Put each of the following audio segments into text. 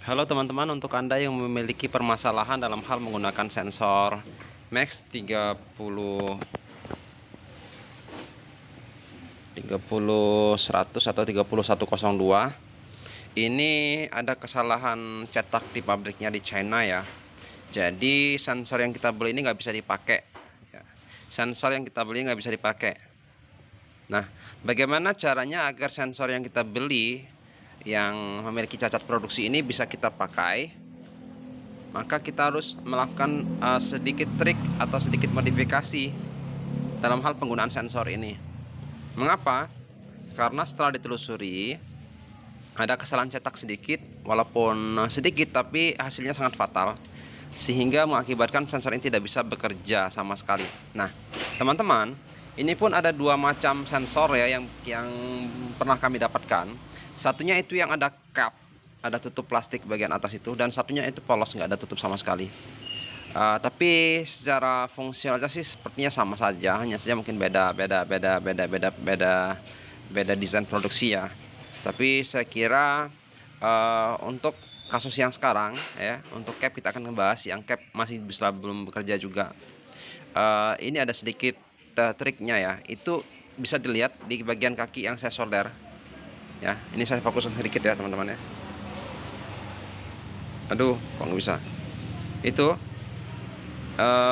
Halo teman-teman, untuk Anda yang memiliki permasalahan dalam hal menggunakan sensor Max 30 100 atau 30102, ini ada kesalahan cetak di pabriknya di China ya. Jadi sensor yang kita beli ini nggak bisa dipakai ya. Sensor yang kita beli nggak bisa dipakai. Nah, bagaimana caranya agar sensor yang kita beli yang memiliki cacat produksi ini bisa kita pakai? Maka kita harus melakukan sedikit trik atau sedikit modifikasi dalam hal penggunaan sensor ini. Mengapa? Karena setelah ditelusuri ada kesalahan cetak sedikit, walaupun sedikit tapi hasilnya sangat fatal, sehingga mengakibatkan sensor ini tidak bisa bekerja sama sekali. Nah, teman-teman, ini pun ada dua macam sensor ya yang pernah kami dapatkan. Satunya itu yang ada cap, ada tutup plastik bagian atas itu, dan satunya itu polos, nggak ada tutup sama sekali. Tapi secara fungsionalnya sih sepertinya sama saja, hanya saja mungkin beda desain produksi ya. Tapi saya kira untuk kasus yang sekarang ya, untuk cap kita akan membahas yang cap masih bisa belum bekerja juga. Ini ada sedikit triknya ya, itu bisa dilihat di bagian kaki yang saya solder ya. Ini saya fokus sedikit ya teman-teman ya. Aduh, kok nggak bisa? Itu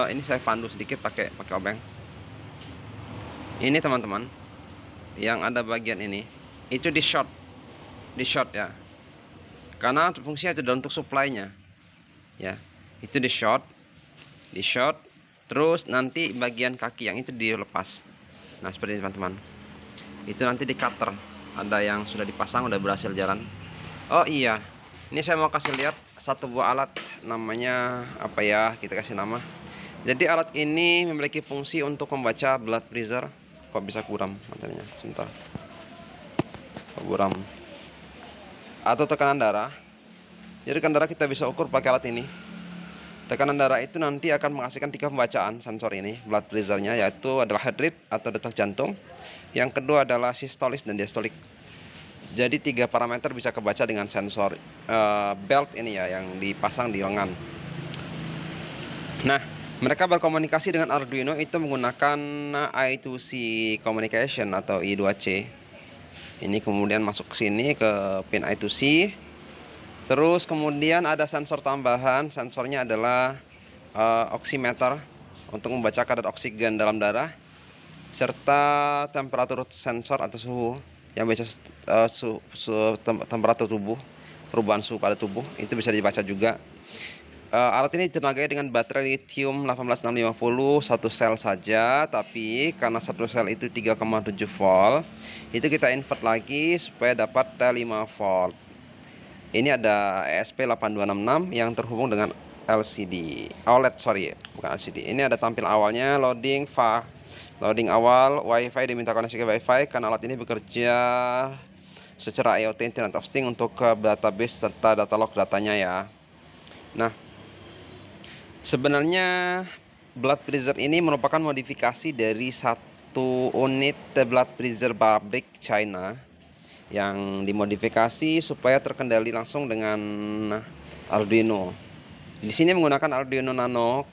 ini saya pandu sedikit pakai obeng. Ini teman-teman, yang ada bagian ini itu di short ya, karena fungsinya itu untuk supply-nya ya. Itu di short, terus nanti bagian kaki yang itu dilepas. Nah, seperti ini teman-teman. Itu nanti di cutter ada yang sudah dipasang, udah berhasil jalan. Oh iya, ini saya mau kasih lihat satu buah alat, namanya apa ya, kita kasih nama. Jadi alat ini memiliki fungsi untuk membaca blood pressure. Kok bisa kuram materinya? Sebentar. Kuram. Atau tekanan darah. Jadi tekanan darah kita bisa ukur pakai alat ini. Tekanan darah itu nanti akan menghasilkan 3 pembacaan sensor ini, blood pressure-nya, yaitu adalah heart rate atau detak jantung. Yang kedua adalah systolis dan diastolik. Jadi 3 parameter bisa kebaca dengan sensor belt ini ya, yang dipasang di lengan. Nah, mereka berkomunikasi dengan Arduino itu menggunakan I2C communication atau I2C. Ini kemudian masuk ke sini ke pin I2C. Terus kemudian ada sensor tambahan, sensornya adalah oximeter untuk membaca kadar oksigen dalam darah, serta temperatur sensor atau suhu yang biasa temperatur tubuh, perubahan suhu pada tubuh itu bisa dibaca juga. Alat ini ditenagai dengan baterai lithium 18650 satu sel saja, tapi karena satu sel itu 3,7 volt, itu kita invert lagi supaya dapat 5 volt. Ini ada ESP8266 yang terhubung dengan LCD, OLED sorry, bukan LCD. Ini ada tampil awalnya, loading awal, WiFi, diminta koneksi ke WiFi karena alat ini bekerja secara IoT Internet of Things untuk database serta data log datanya ya. Nah, sebenarnya blood pressure ini merupakan modifikasi dari satu unit blood pressure pabrik China yang dimodifikasi supaya terkendali langsung dengan Arduino. Di sini menggunakan Arduino Nano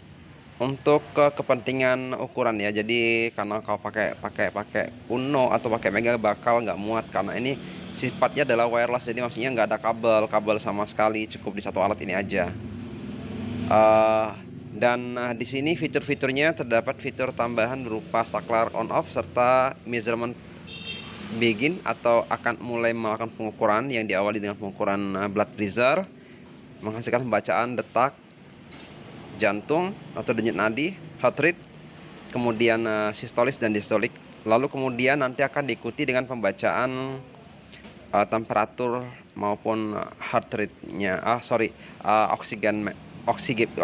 untuk kepentingan ukuran ya. Jadi karena kalau pakai Uno atau pakai Mega bakal nggak muat, karena ini sifatnya adalah wireless, jadi maksudnya nggak ada kabel sama sekali, cukup di satu alat ini aja. Dan di sini fitur-fiturnya terdapat fitur tambahan berupa saklar on off serta measurement begin atau akan mulai melakukan pengukuran yang diawali dengan pengukuran blood pressure, menghasilkan pembacaan detak jantung atau denyut nadi, heart rate, kemudian systolis dan diastolik. Lalu kemudian nanti akan diikuti dengan pembacaan temperatur maupun heart rate-nya,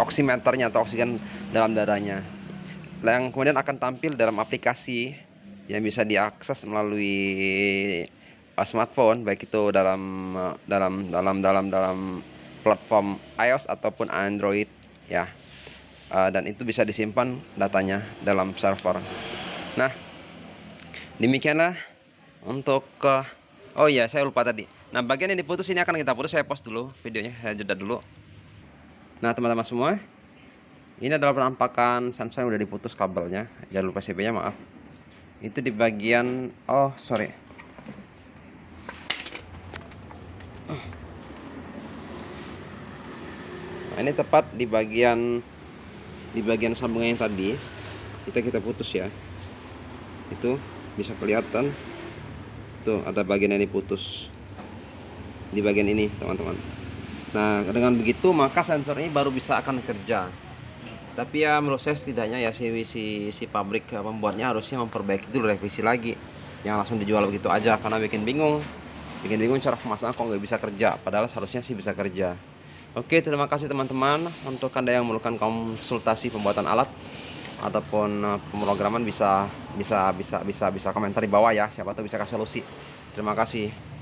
oximeternya atau oksigen dalam darahnya, yang kemudian akan tampil dalam aplikasi yang bisa diakses melalui smartphone, baik itu dalam platform iOS ataupun Android ya. Dan itu bisa disimpan datanya dalam server. Nah, demikianlah untuk Oh iya, saya lupa tadi. Nah, bagian yang diputus ini akan kita putus. Saya pause dulu videonya, saya jeda dulu. Nah, teman-teman semua, ini adalah penampakan sensor yang udah diputus kabelnya. Jangan lupa PCB-nya, maaf. Itu di bagian, oh sorry. Nah, ini tepat di bagian sambungan yang tadi kita putus ya. Itu bisa kelihatan tuh, ada bagian yang diputus di bagian ini, teman-teman. Nah, dengan begitu maka sensor ini baru bisa akan kerja. Tapi ya menurut saya setidaknya ya si pabrik pembuatnya harusnya memperbaiki dulu, revisi lagi. Yang langsung dijual begitu aja, karena bikin bingung cara pemasangan kok nggak bisa kerja, padahal seharusnya sih bisa kerja. Oke, terima kasih teman-teman. Untuk Anda yang memerlukan konsultasi pembuatan alat ataupun pemrograman bisa komentar di bawah ya. Siapa tahu bisa kasih solusi. Terima kasih.